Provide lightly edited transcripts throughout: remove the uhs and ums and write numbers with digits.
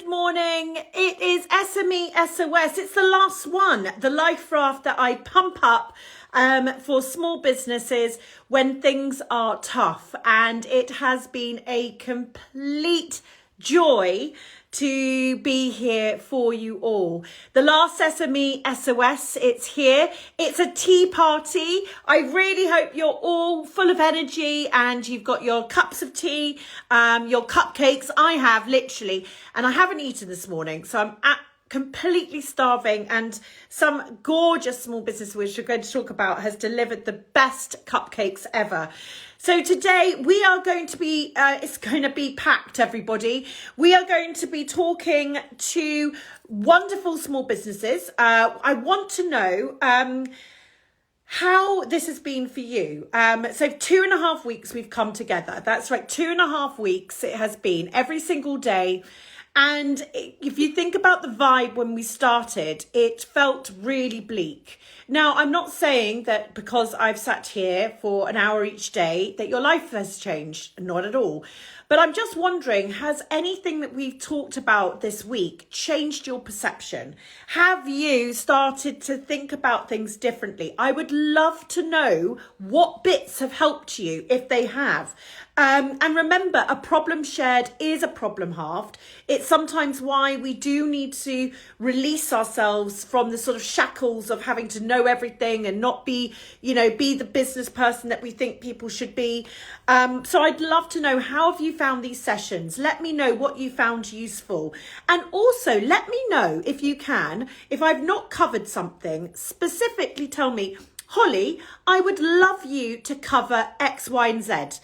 Good morning. It is SMESOS. It's the last one, the life raft that I pump up for small businesses when things are tough. And it has been a complete joy to be here for you all. The last SMESOS, it's here. It's a tea party. I really hope you're all full of energy and you've got your cups of tea, your cupcakes. I have literally, and I haven't eaten this morning, so I'm completely starving, and some gorgeous small business which we're going to talk about has delivered the best cupcakes ever. So today we are going to be, it's going to be packed, everybody. We are going to be talking to wonderful small businesses. I want to know how this has been for you. So 2.5 weeks we've come together. That's right, 2.5 weeks it has been, every single day. And if you think about the vibe when we started, it felt really bleak. Now, I'm not saying that because I've sat here for an hour each day that your life has changed, not at all. But I'm just wondering, has anything that we've talked about this week changed your perception? Have you started to think about things differently? I would love to know what bits have helped you, if they have. And remember, a problem shared is a problem halved. It's sometimes why we do need to release ourselves from the sort of shackles of having to know everything and not be, be the business person that we think people should be. So I'd love to know, how have you found these sessions? Let me know what you found useful. And also let me know, if you can, if I've not covered something, specifically tell me, Holly, I would love you to cover X, Y, and Z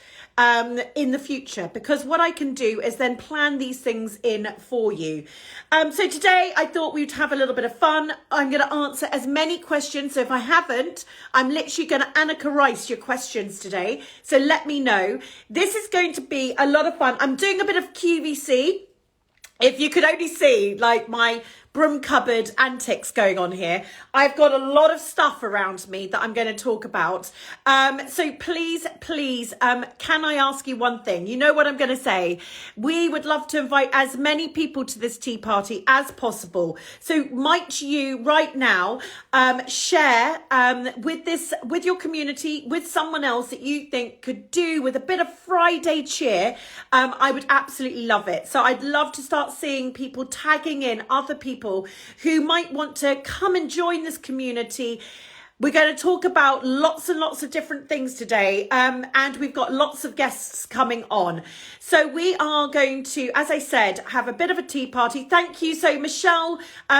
in the future, because what I can do is then plan these things in for you. So today I thought we'd have a little bit of fun. I'm going to answer as many questions. So if I haven't, I'm literally going to Annika Rice your questions today. So let me know. This is going to be a lot of fun. I'm doing a bit of QVC. If you could only see like my broom cupboard antics going on here. I've got a lot of stuff around me that I'm going to talk about. So please, can I ask you one thing? You know what I'm going to say. We would love to invite as many people to this tea party as possible. So might you right now share with your community, with someone else that you think could do with a bit of Friday cheer. I would absolutely love it. So I'd love to start seeing people tagging in other people who might want to come and join this community. We're going to talk about lots and lots of different things today, and we've got lots of guests coming on. So we are going to, as I said, have a bit of a tea party. Thank you. So Michelle,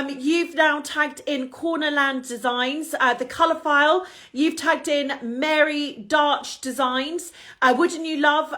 you've now tagged in Cornerland Designs, the colour file. You've tagged in Mary Darch Designs. Wouldn't you love?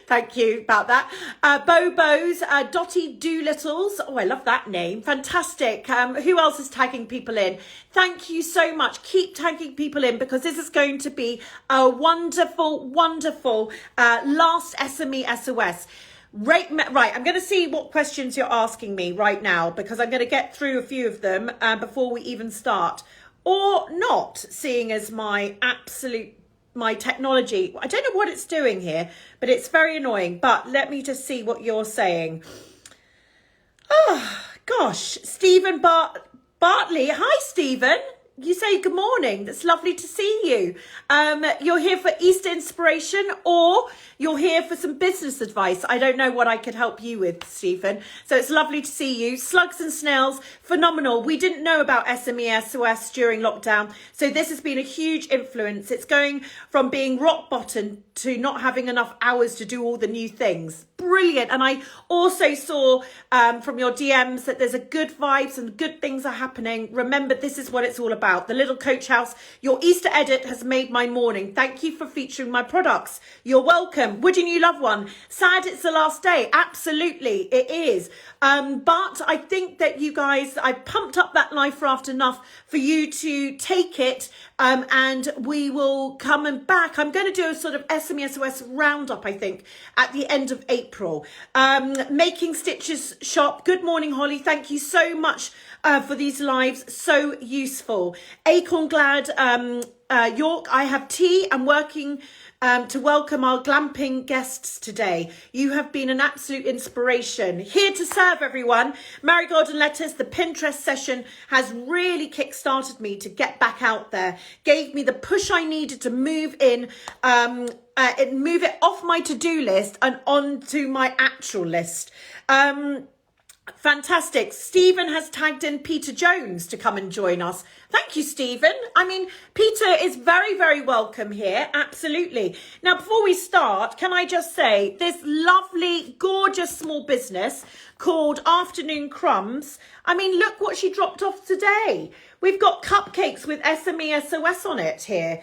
Thank you about that. BowBeaus, Dottie Doolittles. Oh, I love that name. Fantastic. Who else is tagging people in? Thank you so much. Keep tagging people in, because this is going to be a wonderful, wonderful last SMESOS. Right, I'm going to see what questions you're asking me right now, because I'm going to get through a few of them before we even start. Or not, seeing as my technology, I don't know what it's doing here, but it's very annoying. But let me just see what you're saying. Oh, gosh. Stephen Bartley. Hi, Stephen. You say good morning. That's lovely to see you. You're here for Easter inspiration, or you're here for some business advice. I don't know what I could help you with, Stephen. So it's lovely to see you. Slugs and snails, phenomenal. We didn't know about SMESOS during lockdown, so this has been a huge influence. It's going from being rock bottom to not having enough hours to do all the new things. Brilliant. And I also saw from your DMs that there's a good vibes and good things are happening. Remember, this is what it's all about. The little coach house. Your Easter edit has made my morning. Thank you for featuring my products. You're welcome. Wouldn't you love one? Sad it's the last day. Absolutely, it is. But I think that you guys, I pumped up that life raft enough for you to take it, and we will come and back. I'm going to do a sort of SMESOS roundup, I think, at the end of April. Making Stitches shop. Good morning, Holly. Thank you so much for these lives. So useful. Acorn Glad, York, I have tea. I'm working to welcome our glamping guests today. You have been an absolute inspiration. Here to serve, everyone. Marigold and Lettuce, the Pinterest session has really kick-started me to get back out there. Gave me the push I needed to move in, move it off my to-do list and onto my actual list. Fantastic. Stephen has tagged in Peter Jones to come and join us. Thank you, Stephen. I mean, Peter is very, very welcome here. Absolutely. Now, before we start, can I just say this lovely, gorgeous small business called Afternoon Crumbs. I mean, look what she dropped off today. We've got cupcakes with SMESOS on it here.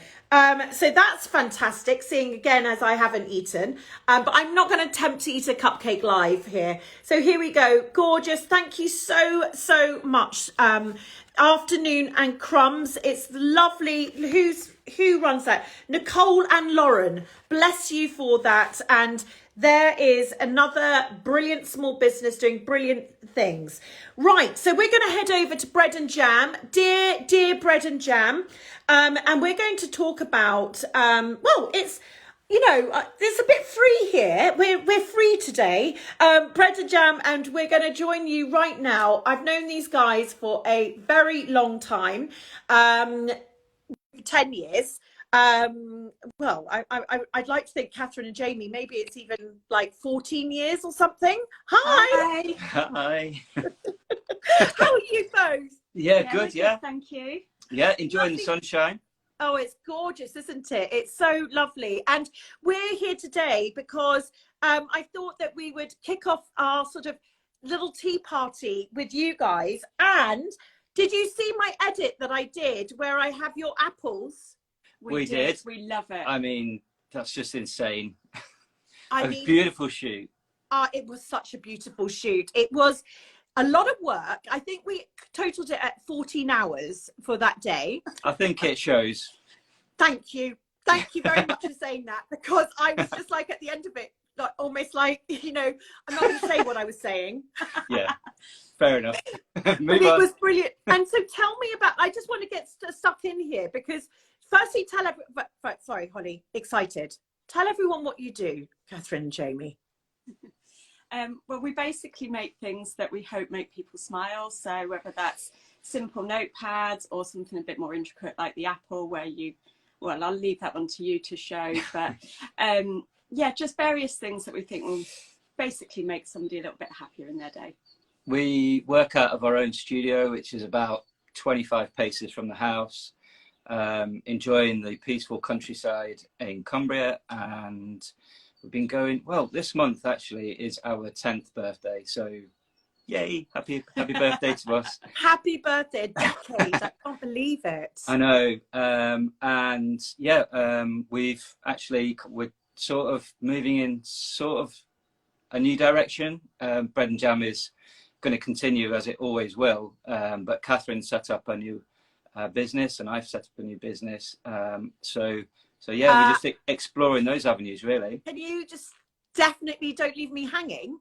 So that's fantastic, seeing again as I haven't eaten, but I'm not going to attempt to eat a cupcake live here. So here we go. Gorgeous. Thank you so, so much. Afternoon and Crumbs. It's lovely. Who runs that? Nicole and Lauren. Bless you for that. And there is another brilliant small business doing brilliant things. Right, so we're going to head over to Bread and Jam. Dear Bread and Jam. And we're going to talk about, well, it's, it's a bit free here. We're free today. Bread and Jam, and we're going to join you right now. I've known these guys for a very long time, 10 years. Well, I'd like to think Catherine and Jamie, maybe it's even like 14 years or something. Hi. Hi. How are you both? Yeah, good. Yeah. Thank you. Yeah, enjoying the sunshine. Oh, it's gorgeous, isn't it? It's so lovely. And we're here today because I thought that we would kick off our sort of little tea party with you guys. And did you see my edit that I did where I have your apples? We did. We love it. I mean, that's just insane. I mean, beautiful shoot. It was such a beautiful shoot. It was a lot of work. I think we totaled it at 14 hours for that day. I think it shows. Thank you. Thank you very much for saying that, because I was just like at the end of it, like, almost like, I'm not going to say what I was saying. Yeah, fair enough. But it was brilliant. And so tell me about, I just want to get stuck in here because firstly, sorry, Holly, excited. Tell everyone what you do, Catherine and Jamie. Well, we basically make things that we hope make people smile. So whether that's simple notepads or something a bit more intricate like the apple where well, I'll leave that one to you to show. But yeah, just various things that we think will basically make somebody a little bit happier in their day. We work out of our own studio, which is about 25 paces from the house, enjoying the peaceful countryside in Cumbria. And we've been going, well, this month actually is our 10th birthday. So yay, happy birthday to us. Happy birthday, a decade. I can't believe it. I know. And yeah, we're sort of moving in sort of a new direction. Bread and Jam is going to continue as it always will. But Catherine set up a new business and I've set up a new business. So yeah, we're just exploring those avenues, really. Can you just definitely don't leave me hanging?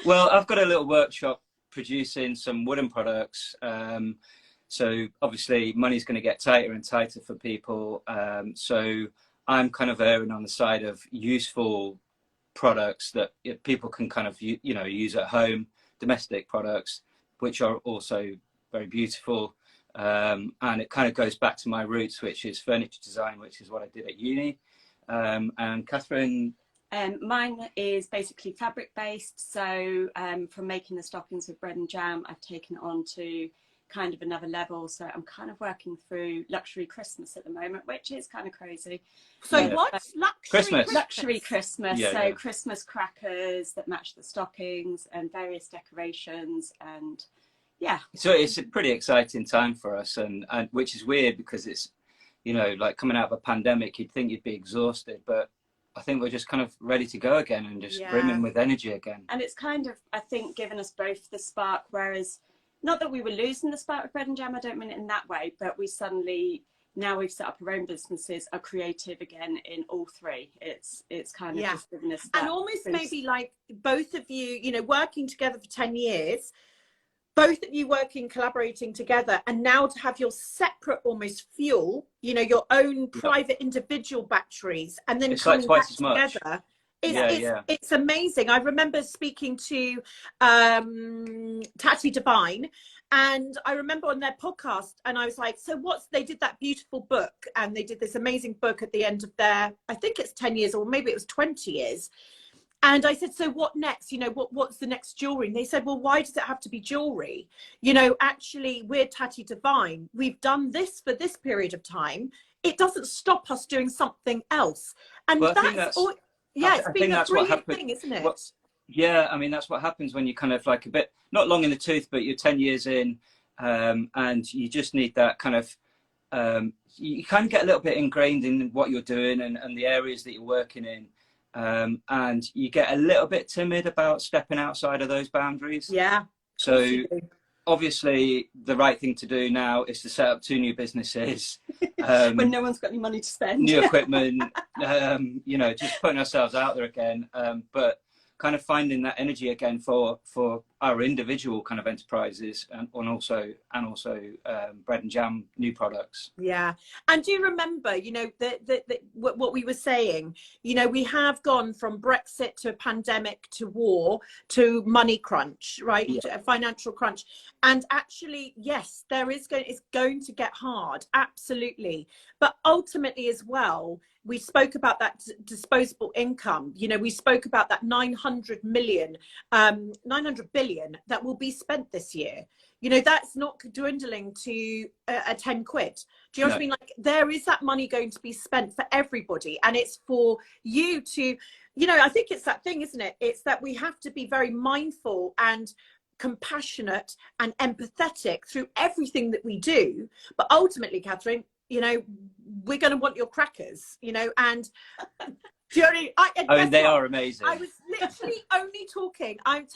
Well, I've got a little workshop producing some wooden products. So obviously money's going to get tighter and tighter for people. So I'm kind of erring on the side of useful products that people can kind of, use at home, domestic products, which are also very beautiful. And it kind of goes back to my roots, which is furniture design, which is what I did at uni. And Catherine? Mine is basically fabric based. So from making the stockings with Bread and Jam, I've taken it on to kind of another level. So I'm kind of working through luxury Christmas at the moment, which is kind of crazy. So what? Luxury Christmas. Yeah, so yeah. Christmas crackers that match the stockings and various decorations and yeah. So it's a pretty exciting time for us, and which is weird because it's, like coming out of a pandemic, you'd think you'd be exhausted, but I think we're just kind of ready to go again and just brimming with energy again. And it's kind of, I think, given us both the spark, whereas not that we were losing the spark with Bread and Jam, I don't mean it in that way, but we suddenly, now we've set up our own businesses, are creative again in all three. It's kind of just given us that and almost boost. Maybe like both of you, working together for 10 years, both of you working, collaborating together, and now to have your separate almost fuel, you know, your own private individual batteries, and then it's coming like twice back as much. together. It's amazing. I remember speaking to Tati Divine, and I remember on their podcast, and I was like, so they did that beautiful book, and they did this amazing book at the end of their, I think it's 10 years, or maybe it was 20 years. And I said, so what next? You know, what's the next jewelry? And they said, well, why does it have to be jewelry? You know, actually, we're Tati Divine. We've done this for this period of time. It doesn't stop us doing something else. And well, that's all. Yeah, it's been a brilliant thing, isn't it? Yeah, I mean, that's what happens when you kind of like a bit, not long in the tooth, but you're 10 years in, and you just need that kind of, you kind of get a little bit ingrained in what you're doing and the areas that you're working in. And you get a little bit timid about stepping outside of those boundaries. Yeah. So obviously the right thing to do now is to set up 2 new businesses. When no one's got any money to spend. New equipment, you know, just putting ourselves out there again. But kind of finding that energy again for our individual kind of enterprises and also bread and jam new products. Yeah. And do you remember, you know, what we were saying, you know, we have gone from Brexit to a pandemic to war to money crunch, right? Yeah. A financial crunch. And actually, yes, it's going to get hard. Absolutely. But ultimately as well, we spoke about that disposable income. You know, we spoke about that 900 billion that will be spent this year. You know, that's not dwindling to a 10 quid. Do you know what I mean? Like, there is that money going to be spent for everybody. And it's for you to, you know, I think it's that thing, isn't it? It's that we have to be very mindful and compassionate and empathetic through everything that we do. But ultimately, Catherine, you know, we're going to want your crackers, you know, and do you know what I mean? They are amazing. I was literally only talking. I'm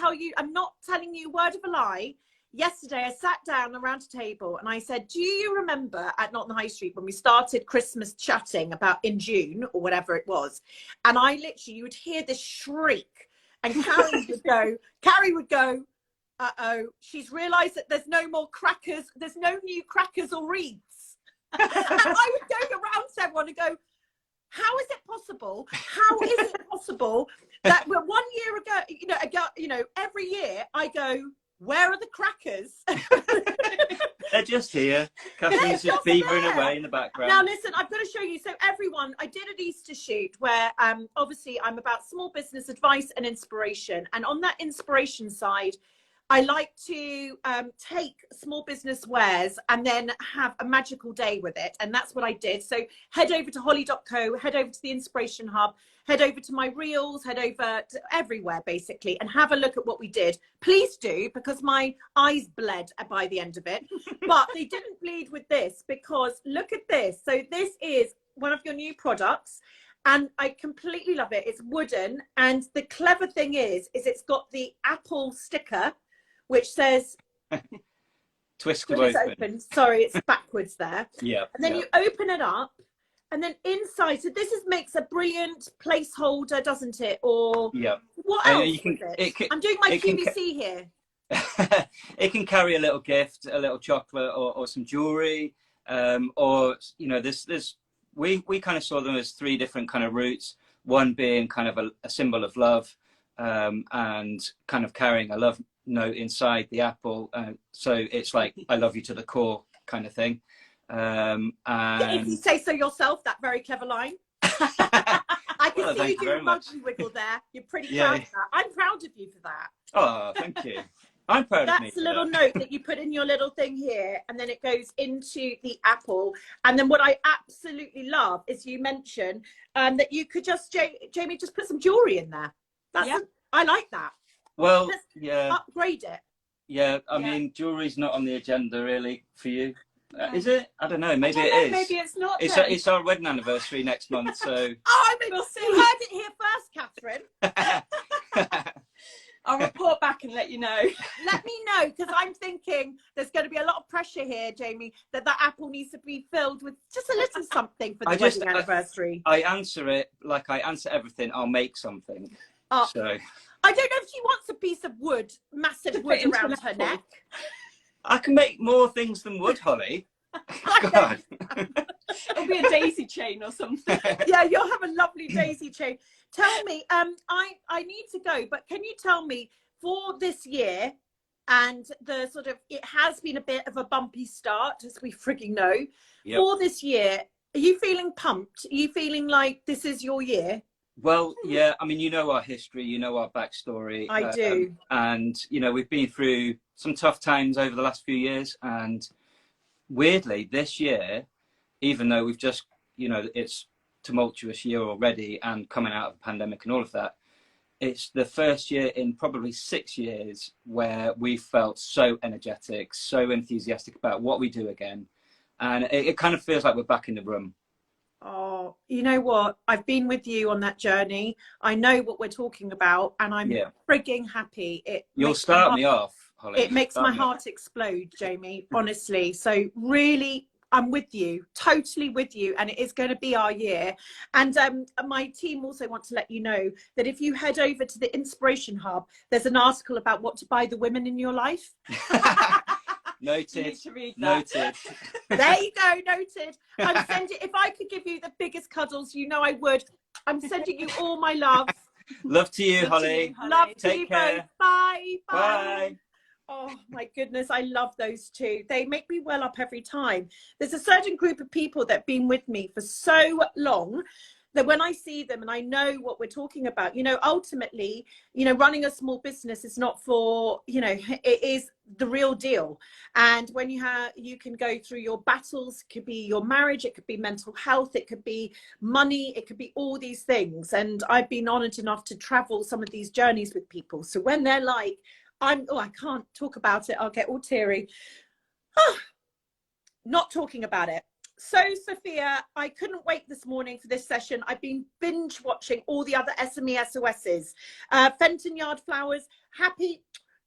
not telling you a word of a lie. Yesterday, I sat down around a table and I said, do you remember at Not on the High Street when we started Christmas chatting about in June or whatever it was? And I literally, you would hear this shriek and Kerry would go, uh-oh, she's realised that there's no more crackers. There's no new crackers or wreaths. And I would go around to everyone and go, how is it possible? How is it possible that we're 1 year ago, you know, every year I go, where are the crackers? They're just here. Catherine's just beavering away in the background. Now listen, I've got to show you. So everyone, I did an Easter shoot where obviously I'm about small business advice and inspiration. And on that inspiration side, I like to take small business wares and then have a magical day with it. And that's what I did. So head over to holly&co, head over to the Inspiration Hub, head over to my reels, head over to everywhere basically, and have a look at what we did. Please do, because my eyes bled by the end of it. But they didn't bleed with this, because look at this. So this is one of your new products. And I completely love it. It's wooden. And the clever thing is it's got the Apple sticker, which says twist to open. Sorry, it's backwards there. Yeah. And then you open it up, and then inside, so this makes a brilliant placeholder, doesn't it? Or what else is it? I'm doing my QVC here. It can carry a little gift, a little chocolate, or some jewelry, or you know, we kind of saw them as 3 different kind of routes. One being kind of a symbol of love, and kind of carrying a love note inside the apple, so it's like I love you to the core kind of thing. And if you say so yourself, that very clever line. I can see you do a monkey wiggle there. You're pretty proud of that. I'm proud of you for that. Oh, thank you. I'm proud of me. That's a little note that you put in your little thing here, and then it goes into the apple. And then what I absolutely love is you mentioned that you could just, Jamie, just put some jewelry in there. I like that. Well, let's upgrade it. Yeah, I mean, jewelry's not on the agenda really for you. Is it? I don't know. Maybe it is. Maybe it's not. It's our wedding anniversary next month, so. We'll see. You heard it here first, Catherine. I'll report back and let you know. Let me know, because I'm thinking there's going to be a lot of pressure here, Jamie, that apple needs to be filled with just a little something for the wedding anniversary. I answer it like I answer everything. I'll make something. Oh. So. I don't know if she wants a piece of wood, massive wood around her neck. I can make more things than wood, Holly. God. It'll be a daisy chain or something. Yeah, you'll have a lovely daisy chain. Tell me, I need to go, but can you tell me for this year, and the sort of, it has been a bit of a bumpy start, as we frigging know. Yep. For this year, are you feeling pumped? Are you feeling like this is your year? Well, yeah, I mean, you know our history, you know our backstory. I do. And, you know, we've been through some tough times over the last few years. And weirdly, this year, even though we've just, you know, it's tumultuous year already and coming out of the pandemic and all of that, it's the first year in probably 6 years where we felt so energetic, so enthusiastic about what we do again. And it kind of feels like we're back in the room. Oh, you know what? I've been with you on that journey. I know what we're talking about, and I'm frigging happy. You'll start me off, Holly. It makes my heart explode, Jamie, honestly. So really, I'm with you, totally with you, and it is going to be our year. And my team also want to let you know that if you head over to the Inspiration Hub, there's an article about what to buy the women in your life. Noted. Noted. There you go. Noted. I'm sending. If I could give you the biggest cuddles, you know I would. I'm sending you all my love. Love to you, Holly. Love to Take you care. both. Bye. Bye. Bye. Oh my goodness, I love those two. They make me well up every time. There's a certain group of people that have been with me for so long that when I see them and I know what we're talking about, you know, ultimately, you know, running a small business is not for, you know, it is the real deal. And when you can go through your battles, it could be your marriage, it could be mental health, it could be money, it could be all these things. And I've been honored enough to travel some of these journeys with people. So when they're like, I can't talk about it, I'll get all teary. Not talking about it. So, Sophia, I couldn't wait this morning for this session. I've been binge watching all the other SME SOSs. Fenton Yard Flowers, happy.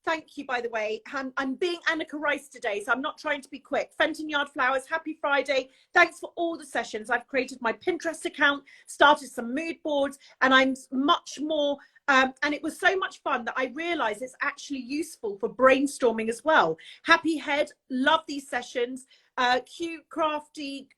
Thank you, by the way. I'm being Annika Rice today, so I'm not trying to be quick. Fenton Yard Flowers, happy Friday. Thanks for all the sessions. I've created my Pinterest account, started some mood boards, and I'm much more... and it was so much fun that I realized it's actually useful for brainstorming as well. Happy Head, love these sessions. Cute, crafty,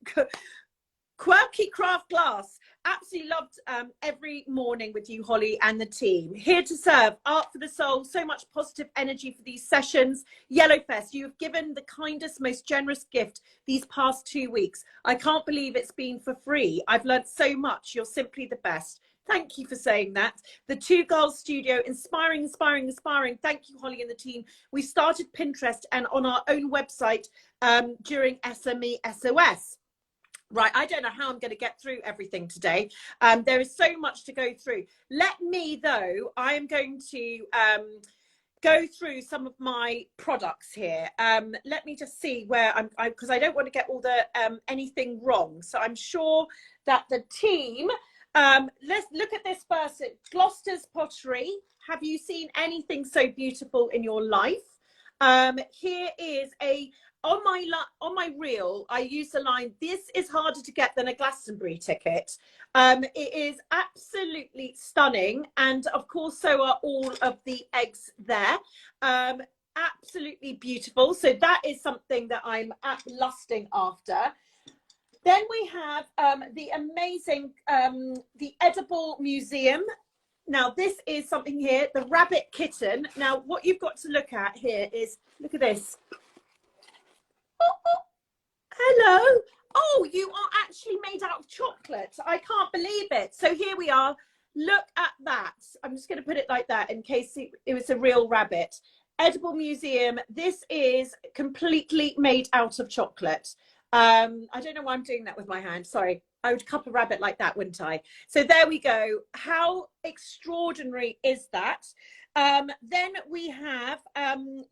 quirky craft glass. Absolutely loved every morning with you, Holly, and the team. Here to serve, art for the soul, so much positive energy for these sessions. Yellowfest, you have given the kindest, most generous gift these past 2 weeks. I can't believe it's been for free. I've learned so much. You're simply the best. Thank you for saying that. The Two Girls Studio, inspiring, inspiring, inspiring. Thank you, Holly and the team. We started Pinterest and on our own website during SME SOS. Right, I don't know how I'm going to get through everything today. There is so much to go through. Let me, though, I am going to go through some of my products here. Let me just see where because I don't want to get all the anything wrong. So I'm sure that the team... let's look at this first. Gloucester's Pottery. Have you seen anything so beautiful in your life? Here is on my reel, I use the line, this is harder to get than a Glastonbury ticket. It is absolutely stunning. And of course, so are all of the eggs there. Absolutely beautiful. So that is something that I'm lusting after. Then we have the amazing, the Edible Museum. Now, this is something here, the Rabbit Kitten. Now, what you've got to look at here is, look at this. Oh, hello. Oh, you are actually made out of chocolate. I can't believe it. So here we are. Look at that. I'm just going to put it like that in case it was a real rabbit. Edible Museum. This is completely made out of chocolate. I don't know why I'm doing that with my hand. Sorry. I would cup a rabbit like that, wouldn't I? So there we go. How extraordinary is that? Then we have,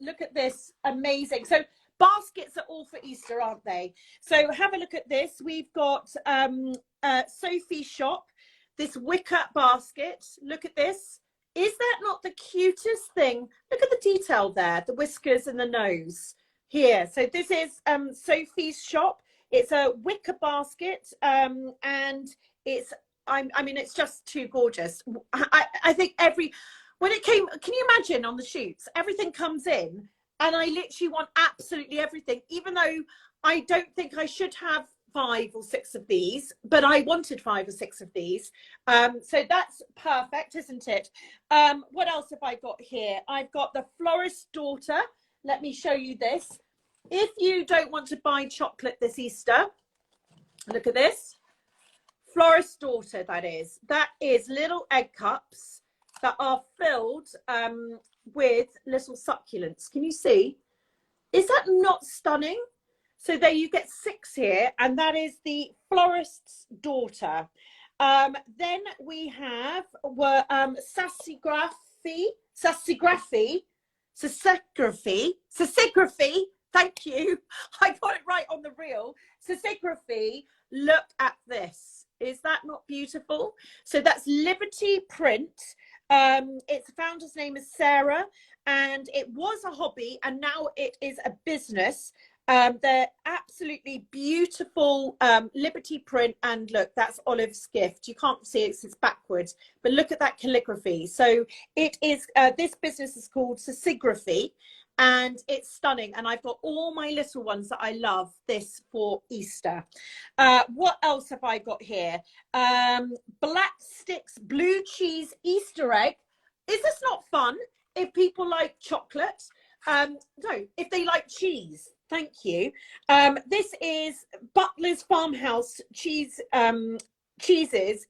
look at this, amazing. So baskets are all for Easter, aren't they? So have a look at this. We've got Sophie's Shop, this wicker basket. Look at this. Is that not the cutest thing? Look at the detail there, the whiskers and the nose. Here, so this is Sophie's Shop. It's a wicker basket, and it's I mean it's just too gorgeous. I think when it came, can you imagine on the shoots, everything comes in and I literally want absolutely everything, even though I don't think I should have 5 or 6 of these, but I wanted 5 or 6 of these. So that's perfect, isn't it? What else have I got here? I've got the florist daughter. Let me show you this. If you don't want to buy chocolate this Easter, look at this. Florist daughter, that is. That is little egg cups that are filled with little succulents. Can you see? Is that not stunning? So there you get 6 here, and that is the florist's daughter. Then we have sasigraphy. Thank you. I got it right on the reel. Sasigraphy. Look at this. Is that not beautiful? So that's Liberty Print. Its founder's name is Sarah, and it was a hobby, and now it is a business. They're absolutely beautiful Liberty Print, and look, that's Olive's gift. You can't see it, it's backwards, but look at that calligraphy. So it is, this business is called Sasigraphy, and it's stunning, and I've got all my little ones that I love this for Easter. What else have I got here? Black Sticks blue cheese Easter egg. Is this not fun? If people like chocolate, no, if they like cheese. Thank you. This is Butler's Farmhouse Cheeses.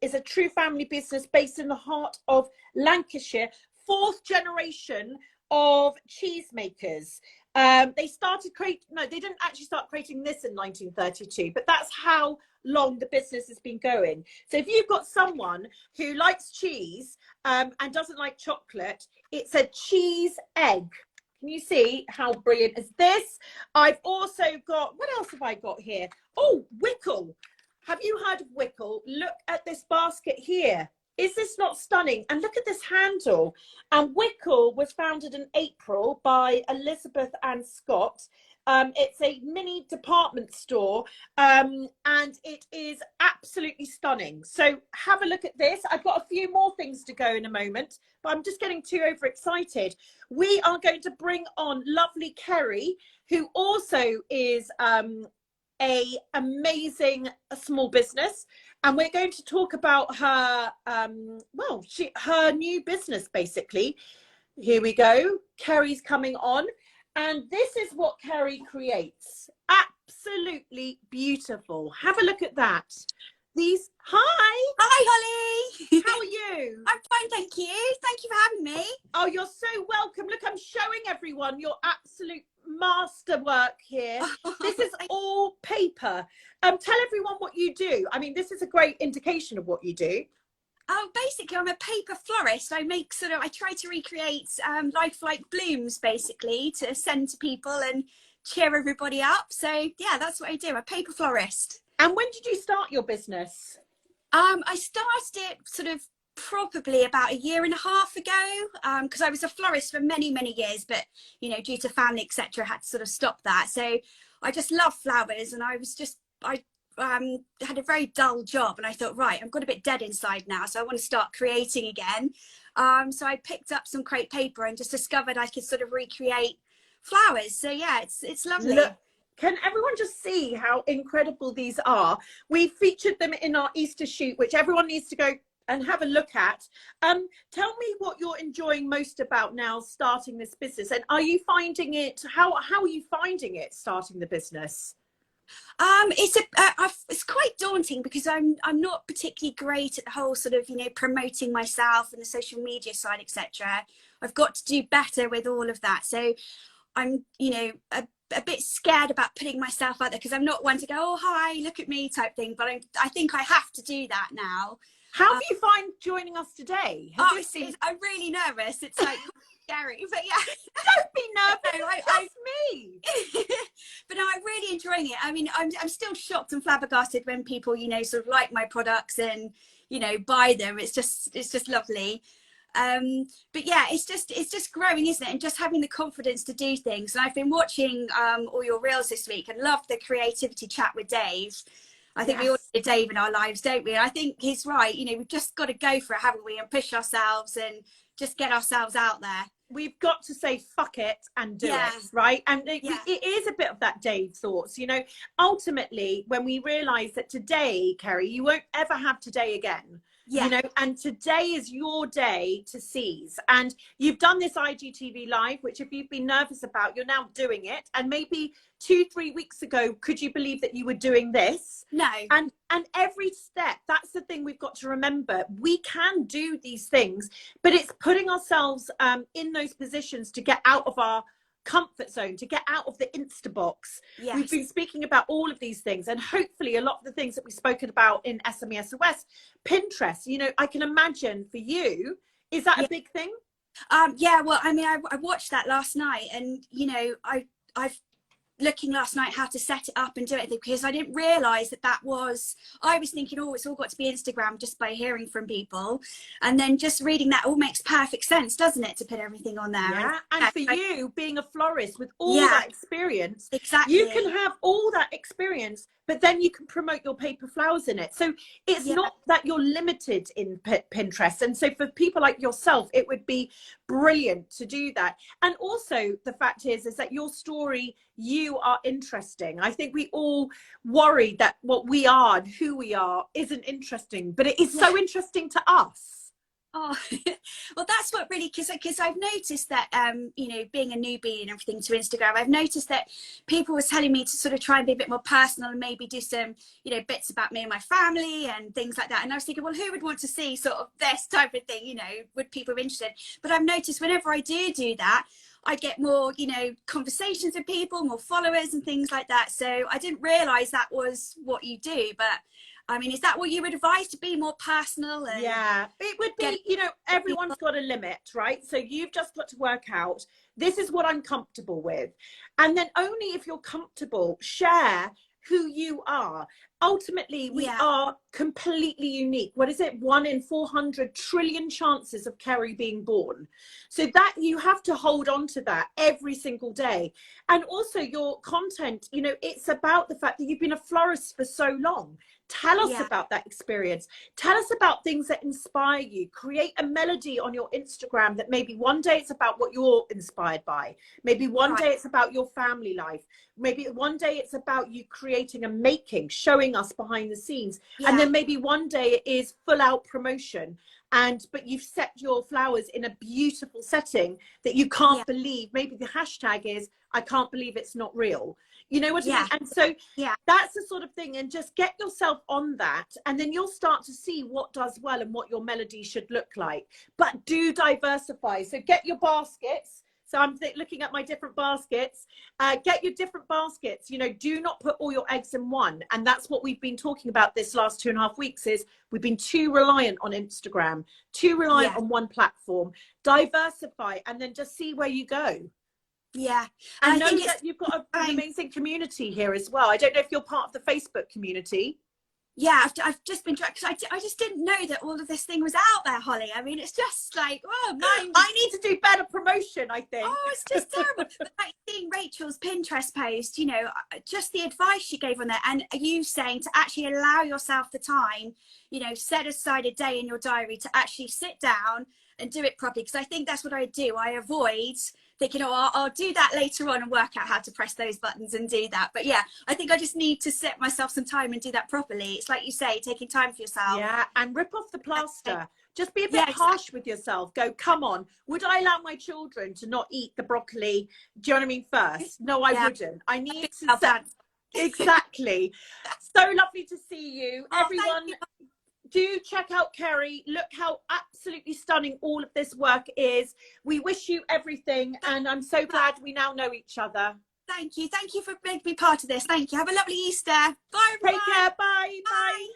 Is a true family business based in the heart of Lancashire. 4th generation of cheesemakers. They started they didn't actually start creating this in 1932, but that's how long the business has been going. So if you've got someone who likes cheese and doesn't like chocolate, it's a cheese egg. Can you see how brilliant is this? I've also got, what else have I got here? Oh, Wickle. Have you heard of Wickle? Look at this basket here. Is this not stunning? And look at this handle. And Wickle was founded in April by Elizabeth and Scott. It's a mini department store, and it is absolutely stunning. So have a look at this. I've got a few more things to go in a moment, but I'm just getting too overexcited. We are going to bring on lovely Kerry, who also is a amazing small business, and we're going to talk about her her new business basically. Here we go. Kerry's coming on. And this is what Kerry creates. Absolutely beautiful. Have a look at that. These, hi. Hi, Holly. How are you? I'm fine, thank you. Thank you for having me. Oh, you're so welcome. Look, I'm showing everyone your absolute masterwork here. This is all paper. Tell everyone what you do. I mean, this is a great indication of what you do. Oh, basically, I'm a paper florist. I try to recreate lifelike blooms, basically, to send to people and cheer everybody up. So, yeah, that's what I do. I'm a paper florist. And when did you start your business? I started it sort of probably about 1.5 years ago, because I was a florist for many, many years, but, you know, due to family, etc., I had to sort of stop that. So I just love flowers, and I had a very dull job, and I thought, right, I'm got a bit dead inside now, so I want to start creating again. So I picked up some crepe paper and just discovered I could sort of recreate flowers. So yeah, it's lovely. Look, can everyone just see how incredible these are? We featured them in our Easter shoot, which everyone needs to go and have a look at. Tell me what you're enjoying most about now starting this business, and are you finding it, how are you finding it starting the business? It's quite daunting, because I'm not particularly great at the whole sort of, you know, promoting myself and the social media side, etc. I've got to do better with all of that. So I'm, you know, a bit scared about putting myself out there, because I'm not one to go, oh, hi, look at me type thing. But I think I have to do that now. How do you find joining us today? I'm really nervous. It's like scary, but yeah. Don't be nervous. Trust me. But no, I'm really enjoying it. I mean, I'm still shocked and flabbergasted when people, you know, sort of like my products and, you know, buy them. It's just lovely. But yeah, it's just growing, isn't it? And just having the confidence to do things. And I've been watching all your reels this week and loved the creativity chat with Dave. I think we all need Dave in our lives, don't we? And I think he's right. You know, we've just got to go for it, haven't we? And push ourselves and just get ourselves out there. We've got to say fuck it and do Yeah. it, right? And Yeah. it is a bit of that Dave thoughts, you know. Ultimately, when we realise that today, Kerry, you won't ever have today again. Yeah. You know, and today is your day to seize. And you've done this IGTV live, which if you've been nervous about, you're now doing it. And maybe 2-3 weeks ago, could you believe that you were doing this? No. And every step, that's the thing we've got to remember. We can do these things, but it's putting ourselves in those positions to get out of our comfort zone, to get out of the Insta box. Yes. We've been speaking about all of these things, and hopefully a lot of the things that we've spoken about in SMESOS, Pinterest, you know, I can imagine for you, is that a big thing? Yeah, well, I mean, I watched that last night, and you know, I've looking last night how to set it up and do it, because I didn't realize that was, I was thinking, oh, it's all got to be Instagram just by hearing from people, and then just reading that all makes perfect sense, doesn't it, to put everything on there? Yeah, and for you being a florist with all that experience, exactly, you can have all that experience, but then you can promote your paper flowers in it. So it's not that you're limited in Pinterest. And so for people like yourself, it would be brilliant to do that. And also the fact is that your story, you are interesting. I think we all worry that what we are and who we are isn't interesting, but it is so interesting to us. Oh, well, that's what really, because I've noticed that, you know, being a newbie and everything to Instagram, I've noticed that people were telling me to sort of try and be a bit more personal and maybe do some, you know, bits about me and my family and things like that. And I was thinking, well, who would want to see sort of this type of thing, you know, would people be interested? But I've noticed whenever I do that, I get more, you know, conversations with people, more followers and things like that. So I didn't realise that was what you do, but I mean, is that what you would advise, to be more personal? And yeah, it would be, you know, everyone's got a limit, right? So you've just got to work out, this is what I'm comfortable with. And then only if you're comfortable, share who you are. Ultimately, we are completely unique. What is it? 1 in 400 trillion chances of Kerry being born. So that you have to hold on to that every single day. And also your content, you know, it's about the fact that you've been a florist for so long. Tell us about that experience. Tell us about things that inspire you. Create a melody on your Instagram that maybe one day it's about what you're inspired by. Maybe one day it's about your family life. Maybe one day it's about you creating a making, showing us behind the scenes. And then maybe one day it is full out promotion. But you've set your flowers in a beautiful setting that you can't believe. Maybe the hashtag is, I can't believe it's not real. You know what I mean? And so that's the sort of thing. And just get yourself on that. And then you'll start to see what does well and what your melody should look like. But do diversify. So get your baskets. So I'm looking at my different baskets. Get your different baskets. You know, do not put all your eggs in one. And that's what we've been talking about this last 2.5 weeks, is we've been too reliant on Instagram, too reliant on one platform. Diversify and then just see where you go. Yeah. And I know that you've got an amazing community here as well. I don't know if you're part of the Facebook community. Yeah, I've just been trying, because I just didn't know that all of this thing was out there, Holly. I mean, it's just like, oh, I need to do better promotion, I think. Oh, it's just terrible. Like seeing Rachel's Pinterest post, you know, just the advice she gave on there, and you saying to actually allow yourself the time, you know, set aside a day in your diary to actually sit down and do it properly. Because I think that's what I do. I avoid thinking, oh, I'll do that later on and work out how to press those buttons and do that. But yeah, I think I just need to set myself some time and do that properly. It's like you say, taking time for yourself. Yeah, and rip off the plaster. Just be a bit harsh with yourself. Go, come on. Would I allow my children to not eat the broccoli? Do you know what I mean? First, no, I wouldn't. I need to set. Exactly. So lovely to see you, everyone. Do check out Kerry. Look how absolutely stunning all of this work is. We wish you everything, and I'm so glad we now know each other. Thank you. Thank you for making me part of this. Thank you. Have a lovely Easter. Bye, everyone. Take care. Bye. Bye.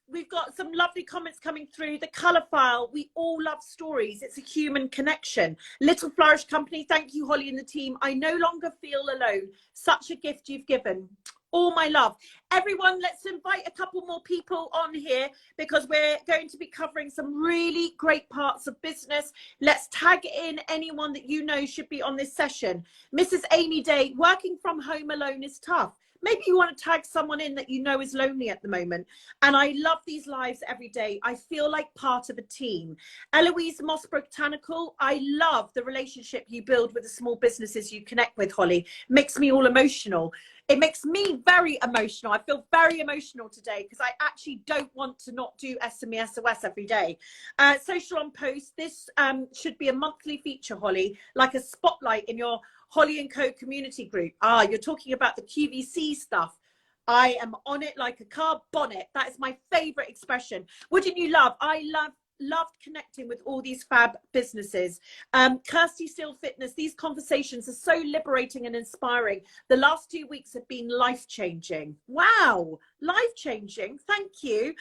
We've got some lovely comments coming through. The colour file. We all love stories. It's a human connection. Little Flourish Company. Thank you, Holly and the team. I no longer feel alone. Such a gift you've given. All my love. Everyone, let's invite a couple more people on here, because we're going to be covering some really great parts of business. Let's tag in anyone that you know should be on this session. Mrs. Amy Day, working from home alone is tough, Maybe you want to tag someone in that you know is lonely at the moment. And I love these lives every day. I feel like part of a team. Eloise Moss Botanical, I love the relationship you build with the small businesses you connect with, Holly. Makes me all emotional. It makes me very emotional. I feel very emotional today because I actually don't want to not do SMESOS every day. Social on Post, this should be a monthly feature, Holly, like a spotlight in your Holly&Co community group. You're talking about the QVC stuff. I am on it like a car bonnet. That is my favorite expression. Wouldn't you love? I loved connecting with all these fab businesses. Kirsty Steele Fitness, these conversations are so liberating and inspiring. The last 2 weeks have been life-changing. Wow, life-changing. Thank you.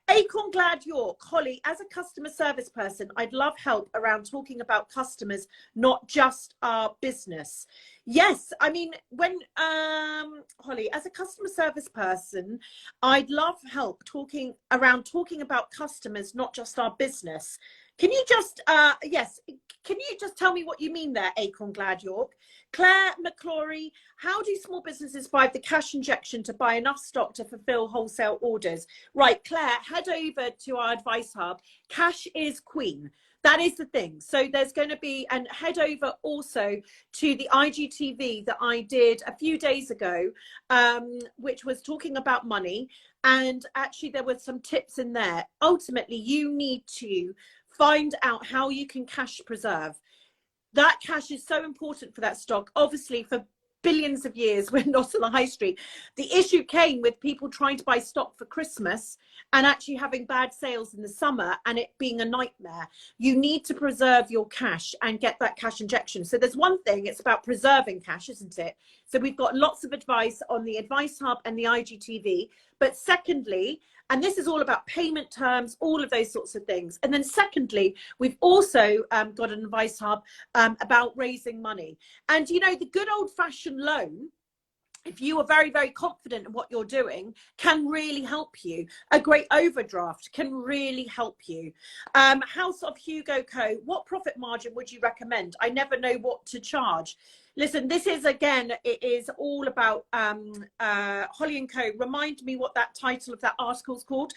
Acorn Glad York, Holly, as a customer service person, I'd love help around talking about customers, not just our business. Yes, I mean, when Holly, as a customer service person, I'd love help talking about customers, not just our business. Can you just yes, can you just tell me what you mean there, Acorn Glad York? Claire McClory, how do small businesses find the cash injection to buy enough stock to fulfill wholesale orders? Right, Claire, head over to our advice hub. Cash is queen. That is the thing. So there's going to be, and head over also to the IGTV that I did a few days ago, which was talking about money. And actually there were some tips in there. Ultimately, you need to find out how you can cash preserve. That cash is so important for that stock. Obviously, for billions of years, we're not on the high street. The issue came with people trying to buy stock for Christmas and actually having bad sales in the summer and it being a nightmare. You need to preserve your cash and get that cash injection. So there's one thing, it's about preserving cash, isn't it? So we've got lots of advice on the Advice Hub and the IGTV. But secondly, and this is all about payment terms, all of those sorts of things. And then secondly, we've also got an Advice Hub about raising money. And, you know, the good old fashioned loan, if you are very, very confident in what you're doing, can really help you. A great overdraft can really help you. House of Hugo Co. What profit margin would you recommend? I never know what to charge. Listen, this is, again, it is all about Holly & Co. Remind me what that title of that article is called,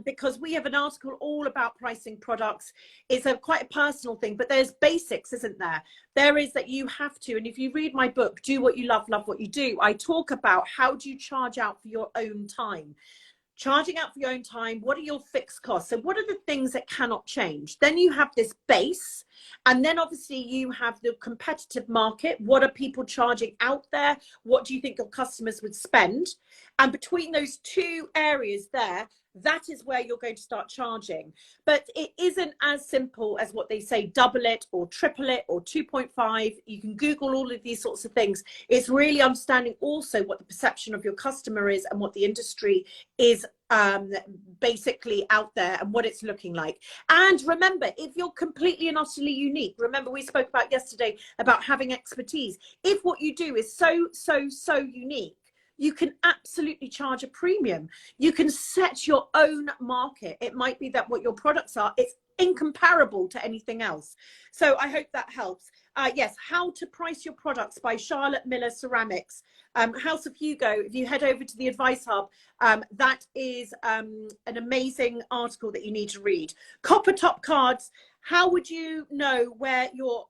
because we have an article all about pricing products. It's quite a personal thing, but there's basics, isn't there? There is that you have to, and if you read my book, Do What You Love, Love What You Do, I talk about how do you charge out for your own time. Charging out for your own time, what are your fixed costs? So what are the things that cannot change? Then you have this base, and then obviously you have the competitive market. What are people charging out there? What do you think your customers would spend? And between those two areas there, that is where you're going to start charging. But it isn't as simple as what they say, double it or triple it or 2.5. You can Google all of these sorts of things. It's really understanding also what the perception of your customer is and what the industry is basically out there and what it's looking like. And remember, if you're completely and utterly unique, remember we spoke about yesterday about having expertise. If what you do is so unique, you can absolutely charge a premium. You can set your own market. It might be that what your products are, it's incomparable to anything else. So I hope that helps. Yes, How to Price Your Products by Charlotte Miller Ceramics. House of Hugo, if you head over to the Advice Hub, that is an amazing article that you need to read. Copper Top Cards, how would you know where your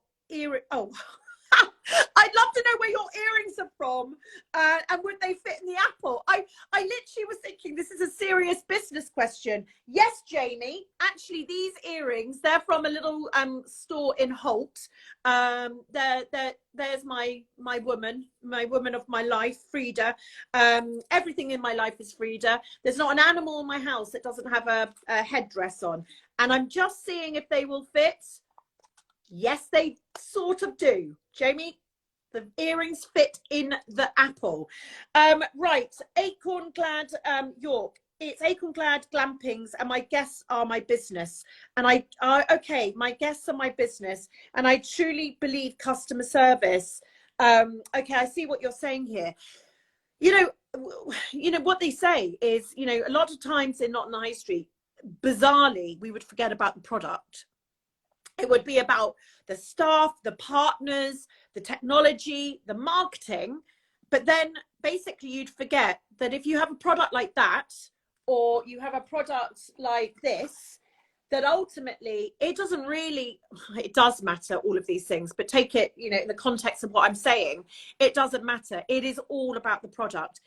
I'd love to know where your earrings are from and would they fit in the apple? I literally was thinking this is a serious business question. Yes, Jamie, actually these earrings, they're from a little store in Holt. There's my woman of my life, Frida. Everything in my life is Frida. There's not an animal in my house that doesn't have a headdress on. And I'm just seeing if they will fit. Yes, they sort of do. Jamie, the earrings fit in the apple. Right, Acorn Glad York. It's Acorn Glad Glampings, and my guests are my business. And okay, my guests are my business, and I truly believe customer service. Okay, I see what you're saying here. You know what they say is, you know, a lot of times they're not on the high street. Bizarrely, we would forget about the product. It would be about the staff, the partners, the technology, the marketing, but then basically you'd forget that if you have a product like that, or you have a product like this, that ultimately it doesn't really, it does matter, all of these things, but take it, you know, in the context of what I'm saying, it doesn't matter. It is all about the product.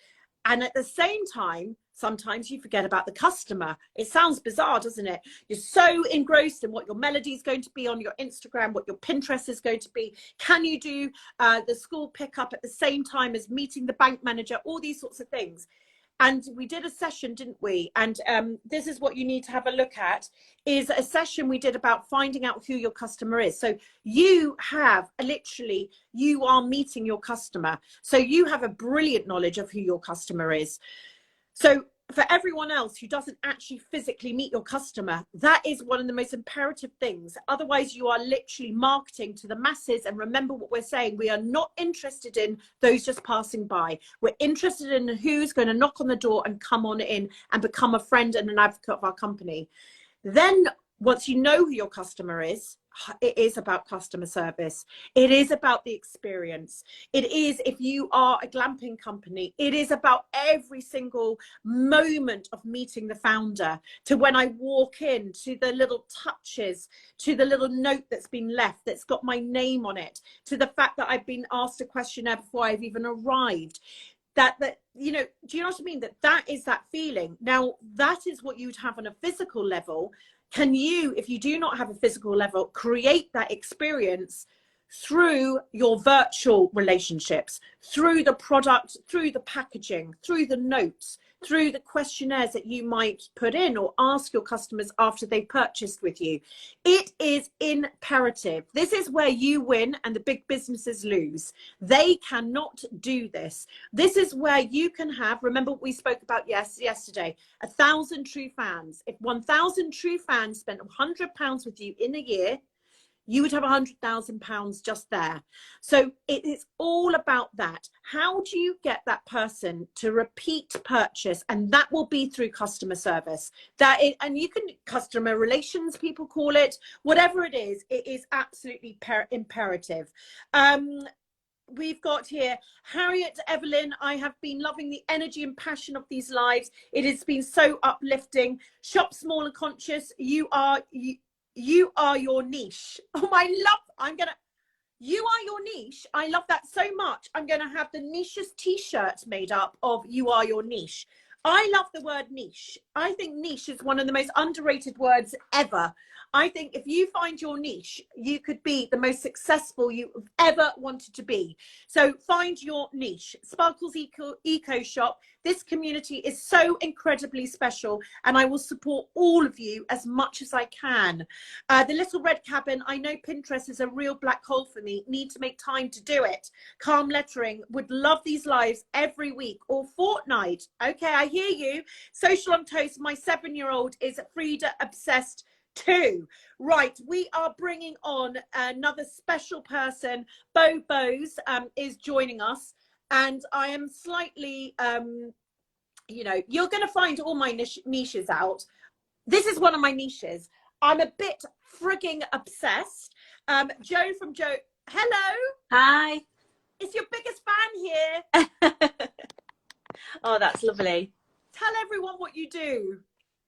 And at the same time, sometimes you forget about the customer. It sounds bizarre, doesn't it? You're so engrossed in what your melody is going to be on your Instagram, what your Pinterest is going to be. Can you do the school pickup at the same time as meeting the bank manager? All these sorts of things. And we did a session, didn't we? And this is what you need to have a look at, is a session we did about finding out who your customer is. So you have literally, you are meeting your customer. So you have a brilliant knowledge of who your customer is. So for everyone else who doesn't actually physically meet your customer, that is one of the most imperative things. Otherwise, you are literally marketing to the masses. And remember what we're saying, we are not interested in those just passing by. We're interested in who's going to knock on the door and come on in and become a friend and an advocate of our company. Then once you know who your customer is, it is about customer service. It is about the experience. It is, if you are a glamping company, it is about every single moment of meeting the founder, to when I walk in, to the little touches, to the little note that's been left that's got my name on it, to the fact that I've been asked a questionnaire before I've even arrived. That you know, do you know what I mean? That is that feeling. Now, that is what you would have on a physical level. Can you, if you do not have a physical level, create that experience through your virtual relationships, through the product, through the packaging, through the notes, through the questionnaires that you might put in or ask your customers after they purchased with you? It is imperative. This is where you win and the big businesses lose. They cannot do this. This is where you can have, remember what we spoke about yesterday, 1,000 true fans. If 1,000 true fans spent £100 with you in a year, you would have £100,000 just there. So it is all about that. How do you get that person to repeat purchase? And that will be through customer service. And you can, customer relations, people call it, whatever it is absolutely imperative. We've got here Harriet, Evelyn. I have been loving the energy and passion of these lives. It has been so uplifting. Shop small and conscious. You are your niche. Oh, you are your niche. I love that so much. I'm going to have the niches t-shirt made up of you are your niche. I love the word niche. I think niche is one of the most underrated words ever. I think if you find your niche, you could be the most successful you've ever wanted to be. So find your niche. Sparkles Eco Shop. This community is so incredibly special, and I will support all of you as much as I can. The Little Red Cabin. I know Pinterest is a real black hole for me. Need to make time to do it. Calm Lettering. Would love these lives every week or fortnight. Okay, I hear you. Social on Toast. My 7-year-old is Frida obsessed too. Right, we are bringing on another special person. BowBeaus is joining us, and I am slightly you know, you're going to find all my niches out. This is one of my niches. I'm a bit frigging obsessed. Joe from Joe, hello. Hi. It's your biggest fan here. Oh, that's lovely. Tell everyone what you do.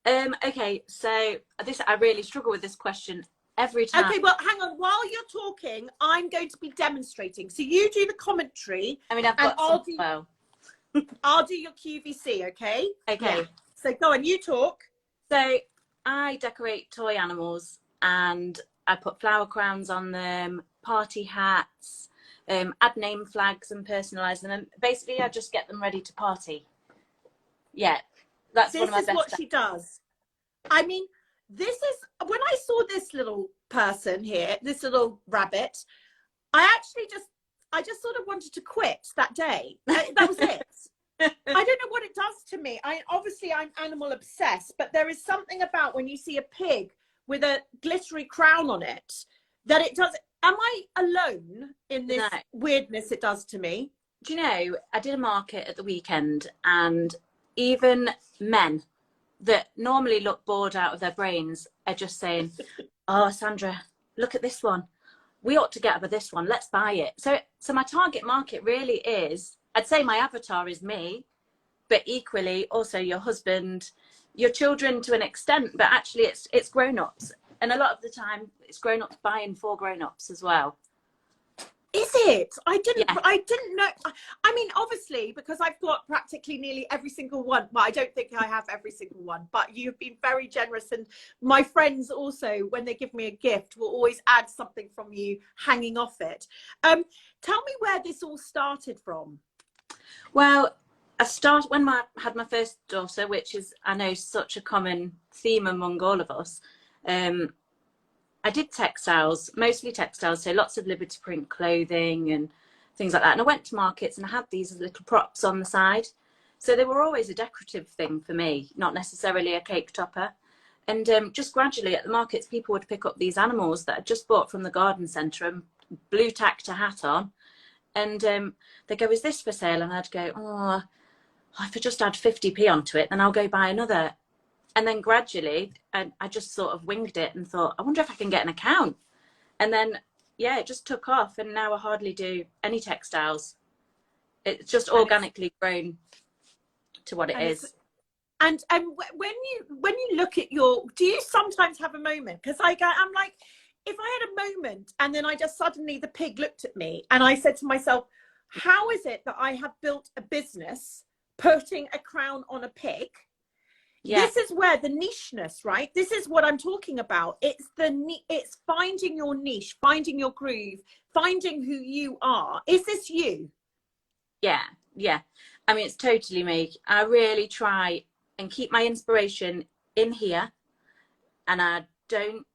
Okay, so I really struggle with this question every time. Okay, well, hang on. While you're talking, I'm going to be demonstrating. So you do the commentary. I mean, I've got I'll do your QVC, okay? Okay. Yeah. So go on, you talk. So I decorate toy animals and I put flower crowns on them, party hats, add name flags and personalise them. And basically, I just get them ready to party. Yeah. That's one of my best. This is what she does. I mean, this is, when I saw this little person here, this little rabbit, I just sort of wanted to quit that day. That was it. I don't know what it does to me. Obviously I'm animal obsessed, but there is something about when you see a pig with a glittery crown on it that it does. Am I alone in this weirdness it does to me? Do you know, I did a market at the weekend, and even men that normally look bored out of their brains are just saying, oh, Sandra, look at this one. We ought to get her this one. Let's buy it. So my target market really is I'd say my avatar is me, but equally also your husband, your children to an extent, but actually it's grown-ups. And a lot of the time it's grown-ups buying for grown-ups as well. Is it? I didn't know. I mean, obviously, because I've got practically nearly every single one. Well, I don't think I have every single one, but you've been very generous. And my friends also, when they give me a gift, will always add something from you hanging off it. Tell me where this all started from. Well, I started when I had my first daughter, which is, I know, such a common theme among all of us. I did textiles, mostly textiles, so lots of Liberty print clothing and things like that. And I went to markets and I had these little props on the side. So they were always a decorative thing for me, not necessarily a cake topper. And just gradually at the markets, people would pick up these animals that I just bought from the garden centre and blue tacked a hat on. And they go, is this for sale? And I'd go, oh, if I just add 50p onto it, then I'll go buy another. And then gradually, I just sort of winged it and thought, I wonder if I can get an account. And then, yeah, it just took off. And now I hardly do any textiles. It's just organically grown to what it is. And when you look at your, do you sometimes have a moment? Because I'm like, if I had a moment and then I just suddenly, the pig looked at me and I said to myself, how is it that I have built a business putting a crown on a pig? Yeah. This is where the nicheness, right? This is what I'm talking about. It's finding your niche, finding your groove, finding who you are. Is this you? Yeah. I mean, it's totally me. I really try and keep my inspiration in here, and I don't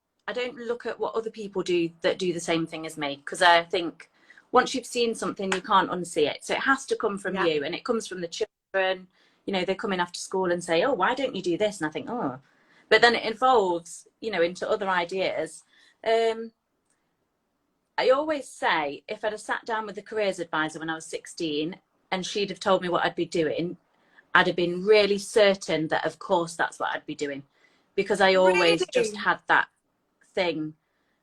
look at what other people do that do the same thing as me, because I think once you've seen something, you can't unsee it. So it has to come from you, and it comes from the children. You know, they come in after school and say, oh, why don't you do this? And I think, oh, but then it evolves, you know, into other ideas. I always say, if I'd have sat down with the careers advisor when I was 16 and she'd have told me what I'd be doing, I'd have been really certain that, of course, that's what I'd be doing, because I always just had that thing.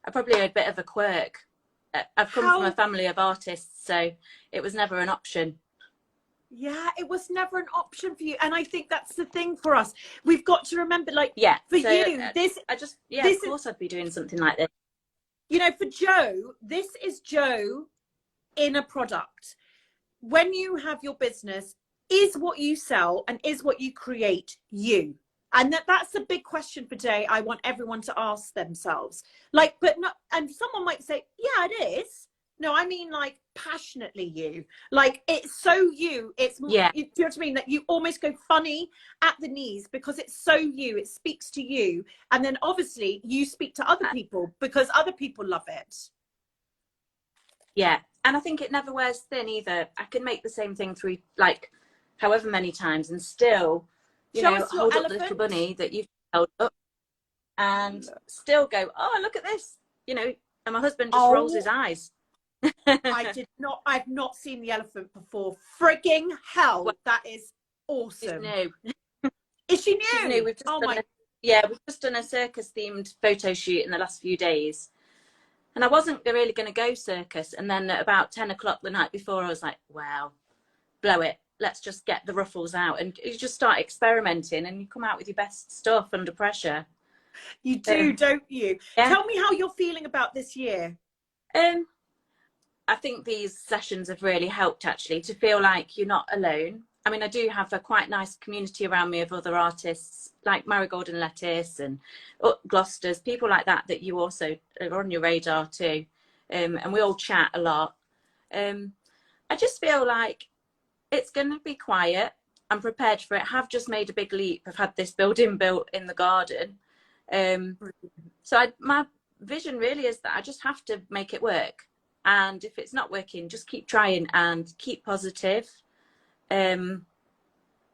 I probably had a bit of a quirk. I've come from a family of artists, so it was never an option. Yeah, it was never an option for you. And I think that's the thing for us. We've got to remember, like, for you, of course I'd be doing something like this. You know, for Joe, this is Joe in a product. When you have your business, is what you sell and is what you create you? And that's the big question for today. I want everyone to ask themselves. Like, but not, and someone might say, yeah, it is. No, I mean, like, passionately you. Like, it's so you. It's, do you know what I mean? That you almost go funny at the knees because it's so you. It speaks to you. And then, obviously, you speak to other people because other people love it. Yeah. And I think it never wears thin either. I can make the same thing through, like, however many times and still, you know, hold up the little bunny that you've held up and still go, oh, look at this. You know, and my husband just rolls his eyes. I've not seen the elephant before. Frigging hell, that is awesome. She's new. Is she new? She's new. We've just done a circus themed photo shoot in the last few days. And I wasn't really going to go circus. And then at about 10 o'clock the night before, I was like, wow, blow it. Let's just get the ruffles out. And you just start experimenting and you come out with your best stuff under pressure. You do, don't you? Yeah. Tell me how you're feeling about this year. I think these sessions have really helped, actually, to feel like you're not alone. I mean, I do have a quite nice community around me of other artists like Marigold and Lettuce and Gloucester's, people like that you also are on your radar too. And we all chat a lot. I just feel like it's going to be quiet. I'm prepared for it. I have just made a big leap. I've had this building built in the garden. So my vision really is that I just have to make it work. And if it's not working, just keep trying and keep positive. You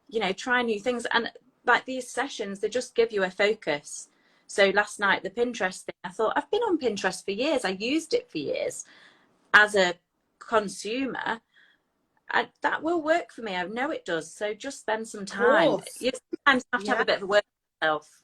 know, try new things. And like these sessions, they just give you a focus. So last night, the Pinterest thing, I thought, I've been on Pinterest for years. I used it for years as a consumer. That will work for me. I know it does. So just spend some time. You sometimes have to have a bit of a word with yourself.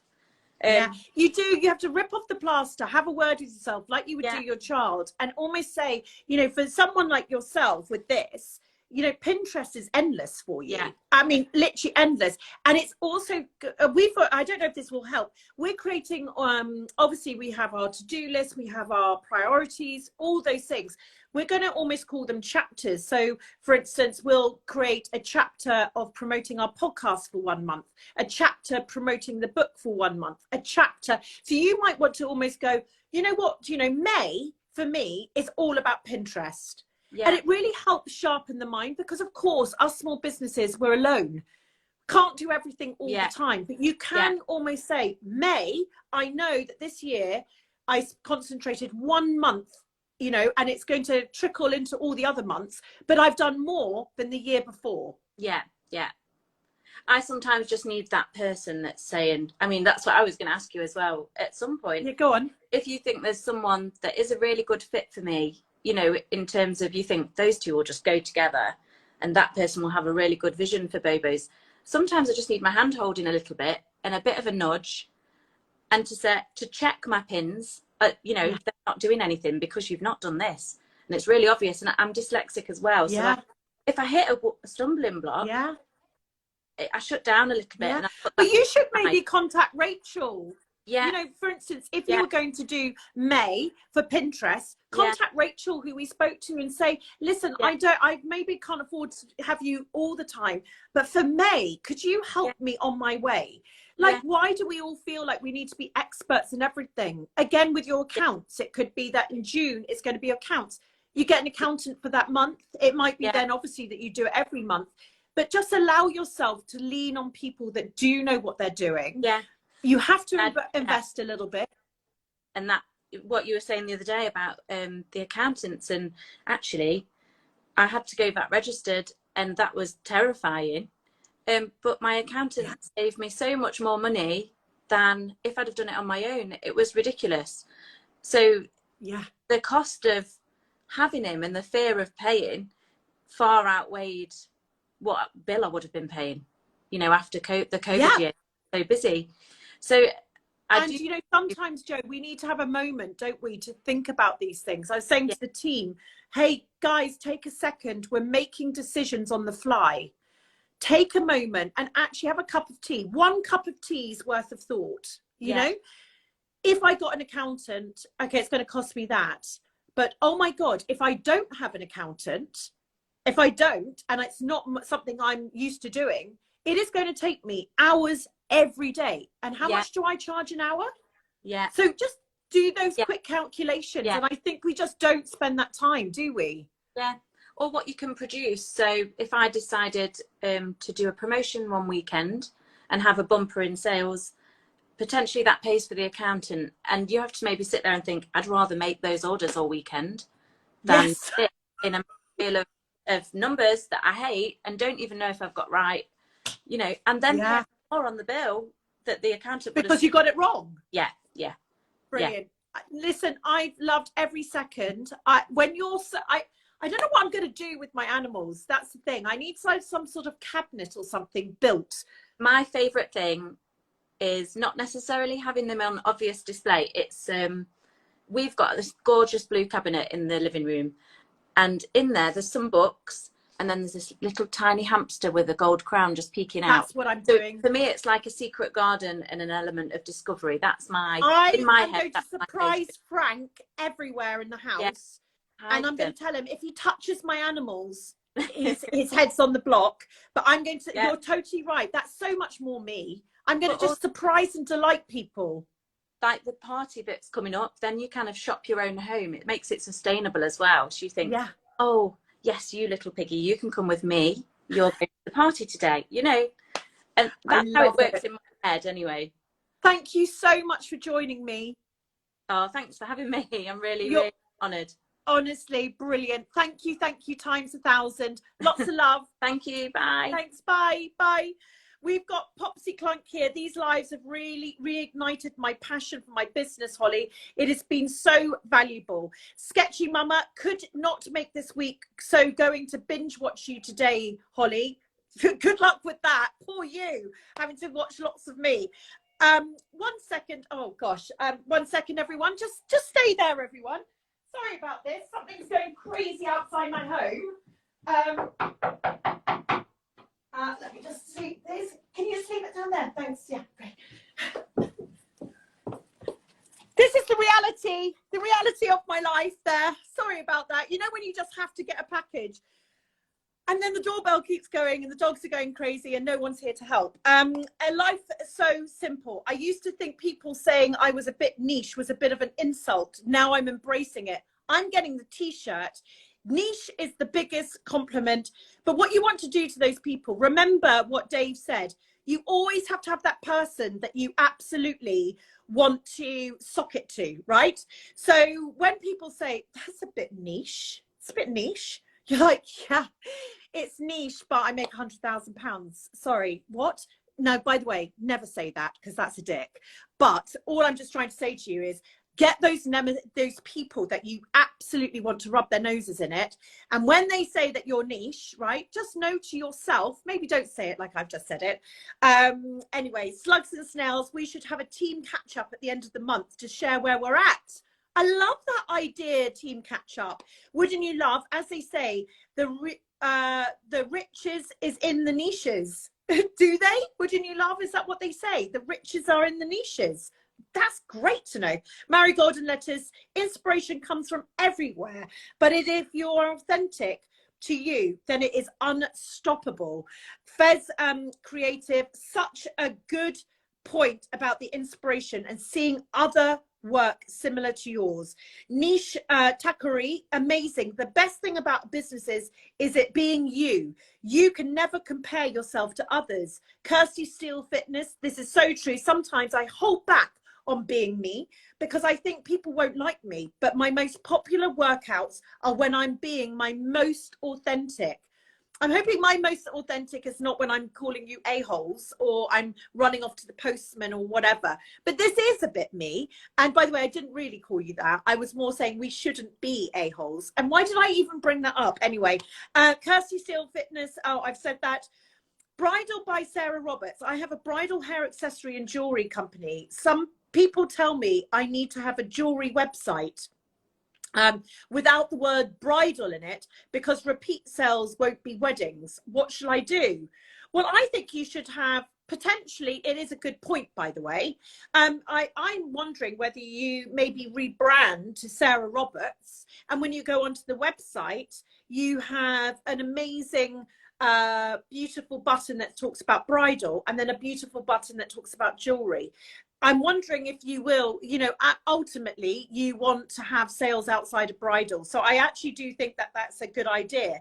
Yeah, you do. You have to rip off the plaster, have a word with yourself like you would do your child, and almost say, you know, for someone like yourself with this, you know, Pinterest is endless for you. Yeah. I mean, literally endless. And it's also, I don't know if this will help. We're creating, obviously we have our to-do list, we have our priorities, all those things. We're going to almost call them chapters. So for instance, we'll create a chapter of promoting our podcast for 1 month, a chapter promoting the book for 1 month, a chapter. So you might want to almost go, you know what, you know, May for me is all about Pinterest. Yeah. And it really helps sharpen the mind, because of course our small businesses, we're alone, can't do everything all the time, but you can almost say, May, I know that this year I concentrated 1 month, you know, and it's going to trickle into all the other months, but I've done more than the year before. Yeah, yeah. I sometimes just need that person that's saying, I mean, that's what I was going to ask you as well. At some point, Yeah, go on. if you think there's someone that is a really good fit for me, you know, in terms of you think those two will just go together and that person will have a really good vision for BowBeaus. Sometimes I just need my hand holding a little bit and a bit of a nudge, and to check my pins, you know, if they're not doing anything because you've not done this. And it's really obvious. And I'm dyslexic as well. So if I hit a stumbling block, I shut down a little bit. And I put that, but you should maybe contact Rachel. Yeah. You know, for instance, if you were going to do May for Pinterest, contact Rachel, who we spoke to, and say, listen, I maybe can't afford to have you all the time, but for May, could you help me on my way? Like, why do we all feel like we need to be experts in everything? Again, with your accounts, it could be that in June, it's going to be accounts. You get an accountant for that month. It might be then obviously that you do it every month, but just allow yourself to lean on people that do know what they're doing. Yeah. You have to invest a little bit. And that, what you were saying the other day about the accountants, and actually I had to go back registered, and that was terrifying. But my accountant saved me so much more money than if I'd have done it on my own. It was ridiculous. So the cost of having him and the fear of paying far outweighed what bill I would have been paying, you know, after the COVID year. So busy. So you know, sometimes, Jo, we need to have a moment, don't we, to think about these things. I was saying to the team, hey guys, take a second, we're making decisions on the fly. Take a moment and actually have a cup of tea. 1 cup of tea's worth of thought. You know, if I got an accountant, okay, it's going to cost me that, but oh my god, if I don't have an accountant, if I don't, and it's not something I'm used to doing, it is going to take me hours every day. And how much do I charge an hour? So just do those quick calculations. And I think we just don't spend that time, do we? Or what you can produce. So if I decided to do a promotion one weekend and have a bumper in sales, potentially that pays for the accountant. And you have to maybe sit there and think, I'd rather make those orders all weekend than sit in a field of numbers that I hate and don't even know if I've got right, you know, and then pay more on the bill that the accountant would because you got it wrong. Brilliant. Listen, I've loved every second. I don't know what I'm going to do with my animals. That's the thing. I need some sort of cabinet or something built. My favourite thing is not necessarily having them on obvious display. It's we've got this gorgeous blue cabinet in the living room, and in there's some books, and then there's this little tiny hamster with a gold crown just peeking out. That's what I'm doing. For me, it's like a secret garden and an element of discovery. That's my in my head. I'm going to surprise Frank everywhere in the house. And I'm going to tell him, if he touches my animals, his head's on the block. But I'm going to, you're totally right. That's so much more me. I'm going to just surprise and delight people. Like the party that's coming up, then you kind of shop your own home. It makes it sustainable as well. So you think, oh, yes, you little piggy, you can come with me. You're going to the party today, you know. And that's how it works in my head anyway. Thank you so much for joining me. Oh, thanks for having me. I'm really honoured. Honestly, brilliant. Thank you times 1,000. Lots of love. Thank you. Bye. Thanks. Bye. Bye. We've got Popsy Clunk here. These lives have really reignited my passion for my business, Holly. It has been so valuable. Sketchy Mama could not make this week, so going to binge watch you today, Holly. Good luck with that. Poor you, having to watch lots of me. 1 second. Oh gosh. 1 second, everyone. Just stay there, everyone. Sorry about this. Something's going crazy outside my home. down there. Thanks. Yeah, great. This is the reality of my life there. Sorry about that. You know, when you just have to get a package and then the doorbell keeps going and the dogs are going crazy and no one's here to help. A life so simple. I used to think people saying I was a bit niche was a bit of an insult. Now I'm embracing it. I'm getting the t-shirt. Niche is the biggest compliment. But what you want to do to those people, remember what Dave said. You always have to have that person that you absolutely want to sock it to, right? So when people say, that's a bit niche, it's a bit niche. You're like, yeah, it's niche, but I make £100,000. Sorry, what? No, by the way, never say that because that's a dick. But all I'm just trying to say to you is get those people that you absolutely want to rub their noses in it. And when they say that you're niche, right, just know to yourself, maybe don't say it like I've just said it. Anyway, slugs and snails, we should have a team catch up at the end of the month to share where we're at. I love that idea, team catch up. Wouldn't you love, as they say, the riches is in the niches. Do they? Wouldn't you love? Is that what they say? The riches are in the niches. That's great to know. Marigold and lettuce, inspiration comes from everywhere. But if you're authentic to you, then it is unstoppable. Fez Creative, such a good point about the inspiration and seeing other work similar to yours. Niche Takari, amazing. The best thing about businesses is it being you. You can never compare yourself to others. Kirsty Steele Fitness, this is so true. Sometimes I hold back on being me because I think people won't like me, but my most popular workouts are when I'm being my most authentic. I'm hoping my most authentic is not when I'm calling you a-holes or I'm running off to the postman or whatever. But this is a bit me. And by the way, I didn't really call you that. I was more saying we shouldn't be a-holes. And why did I even bring that up? Anyway, Kirsty Steele Fitness. Oh, I've said that. Bridal by Sarah Roberts. I have a bridal hair accessory and jewelry company. Some people tell me I need to have a jewelry website without the word bridal in it because repeat sales won't be weddings. What shall I do? Well, I think you should have, potentially, it is a good point, by the way. I'm wondering whether you maybe rebrand to Sarah Roberts, and when you go onto the website, you have an amazing beautiful button that talks about bridal and then a beautiful button that talks about jewelry. I'm wondering if you will, you know, ultimately you want to have sales outside of bridal. So I actually do think that that's a good idea.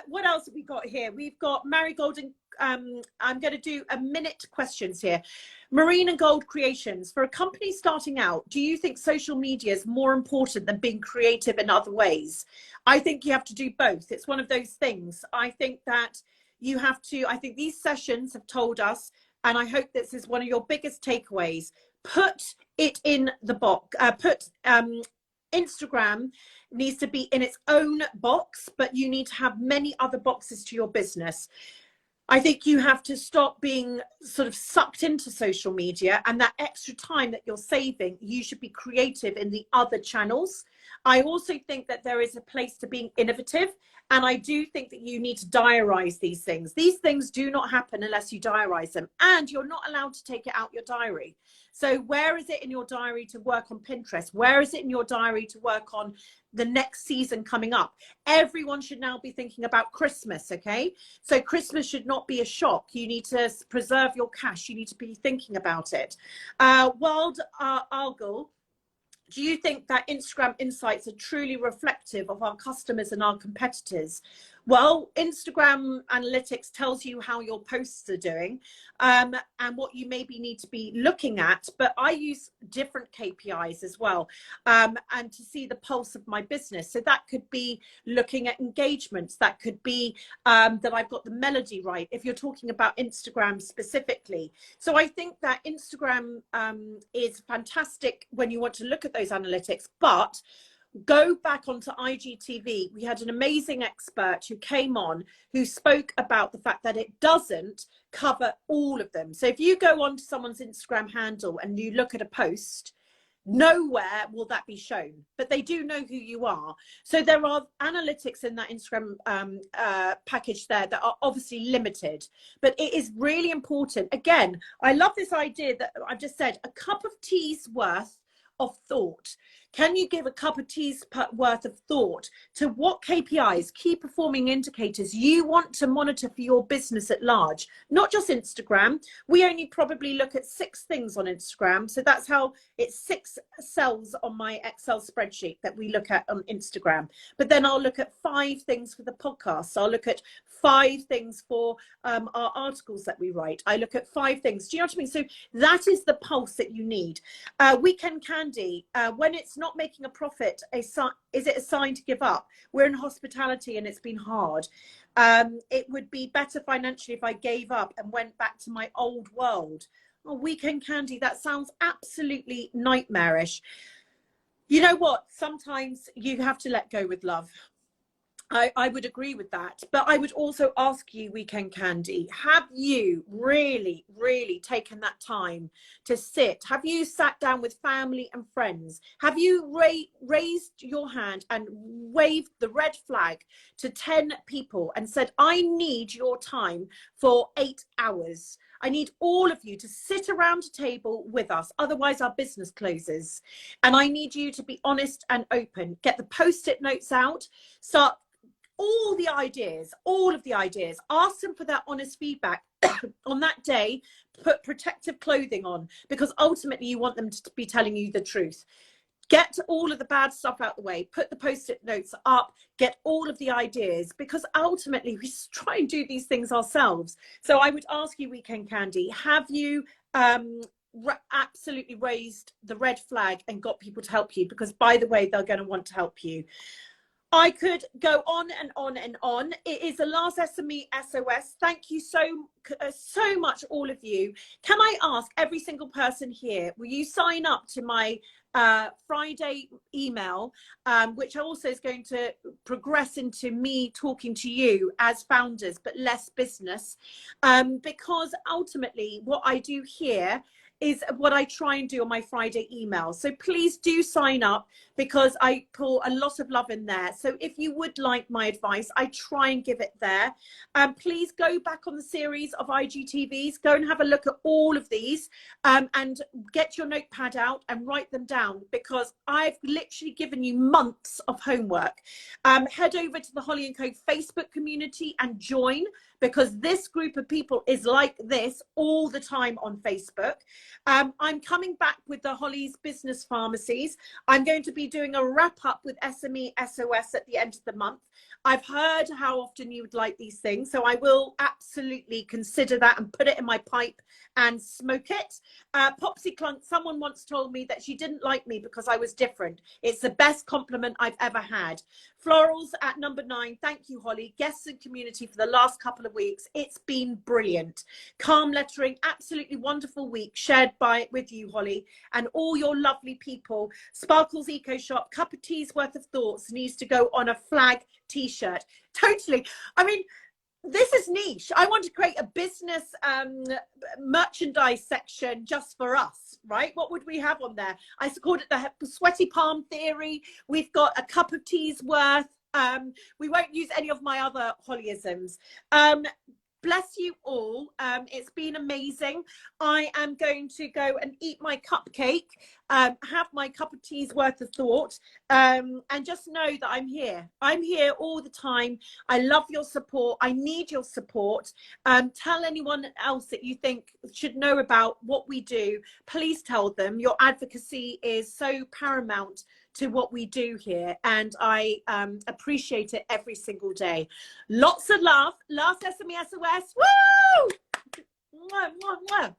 What else have we got here? We've got Marigold and I'm going to do a minute questions here. Marine and Gold Creations. For a company starting out, do you think social media is more important than being creative in other ways? I think you have to do both. It's one of those things. I think that you have to, I think these sessions have told us, and I hope this is one of your biggest takeaways, put it in the box, Instagram needs to be in its own box, but you need to have many other boxes to your business. I think you have to stop being sort of sucked into social media, and that extra time that you're saving, you should be creative in the other channels. I also think that there is a place to being innovative, and I do think that you need to diarize these things. These things do not happen unless you diarize them, and you're not allowed to take it out your diary. So where is it in your diary to work on Pinterest? Where is it in your diary to work on the next season coming up? Everyone should now be thinking about Christmas, okay? So Christmas should not be a shock. You need to preserve your cash. You need to be thinking about it. Wild Argle, do you think that Instagram insights are truly reflective of our customers and our competitors? Well, Instagram analytics tells you how your posts are doing and what you maybe need to be looking at, but I use different KPIs as well and to see the pulse of my business. So that could be looking at engagements, that could be that I've got the melody right, if you're talking about Instagram specifically. So I think that Instagram is fantastic when you want to look at those analytics, but go back onto IGTV. We had an amazing expert who came on who spoke about the fact that it doesn't cover all of them. So if you go onto someone's Instagram handle and you look at a post, Nowhere will that be shown, but they do know who you are. So there are analytics in that Instagram package there that are obviously limited, but it is really important. Again, I love this idea that I've just said, a cup of tea's worth of thought. Can you give a cup of tea's worth of thought to what KPIs, key performing indicators, you want to monitor for your business at large? Not just Instagram. We only probably look at 6 things on Instagram. So that's how it's 6 cells on my Excel spreadsheet that we look at on Instagram. But then I'll look at 5 things for the podcast. I'll look at 5 things for our articles that we write. I look at 5 things. Do you know what I mean? So that is the pulse that you need. Weekend Candy, when it's not making a profit, is it a sign to give up? We're in hospitality and it's been hard. It would be better financially if I gave up and went back to my old world. Oh, Weekend Candy, that sounds absolutely nightmarish. You know what? Sometimes you have to let go with love. I would agree with that. But I would also ask you, Weekend Candy, have you really, really taken that time to sit? Have you sat down with family and friends? Have you raised your hand and waved the red flag to 10 people and said, I need your time for 8 hours? I need all of you to sit around a table with us. Otherwise, our business closes. And I need you to be honest and open. Get the post-it notes out. Start all of the ideas, ask them for that honest feedback. On that day, put protective clothing on, because ultimately you want them to be telling you the truth. Get all of the bad stuff out the way, put the post-it notes up, get all of the ideas, because ultimately we try and do these things ourselves. So I would ask you, Weekend Candy, have you absolutely raised the red flag and got people to help you? Because by the way, they're going to want to help you. I could go on and on and on. It is the last SME SOS. Thank you so much, all of you. Can I ask every single person here, will you sign up to my Friday email, which also is going to progress into me talking to you as founders, but less business, because ultimately what I do here is what I try and do on my Friday email. So please do sign up, because I pour a lot of love in there. So if you would like my advice, I try and give it there. Please go back on the series of IGTVs, go and have a look at all of these, and get your notepad out and write them down, because I've literally given you months of homework. Head over to the Holly&Co Facebook community and join, because this group of people is like this all the time on Facebook. I'm coming back with the Holly's Business Pharmacies. I'm going to be doing a wrap up with SME SOS at the end of the month. I've heard how often you would like these things, so I will absolutely consider that and put it in my pipe and smoke it. Popsy Clunk, someone once told me that she didn't like me because I was different. It's the best compliment I've ever had. Florals at number 9. Thank you, Holly. Guests and community for the last couple of weeks. It's been brilliant. Calm lettering, absolutely wonderful week shared with you, Holly, and all your lovely people. Sparkles Eco Shop, cup of tea's worth of thoughts needs to go on a flag t-shirt. Totally. I mean, this is niche. I want to create a business merchandise section just for us, right? What would we have on there? I called it the sweaty palm theory. We've got a cup of tea's worth. We won't use any of my other Hollyisms. Bless you all. It's been amazing. I am going to go and eat my cupcake, have my cup of tea's worth of thought, and just know that I'm here. I'm here all the time. I love your support. I need your support. Tell anyone else that you think should know about what we do. Please tell them. Your advocacy is so paramount to what we do here, and I appreciate it every single day. Lots of love. Last SME SOS. Woo! Mwah, mwah, mwah.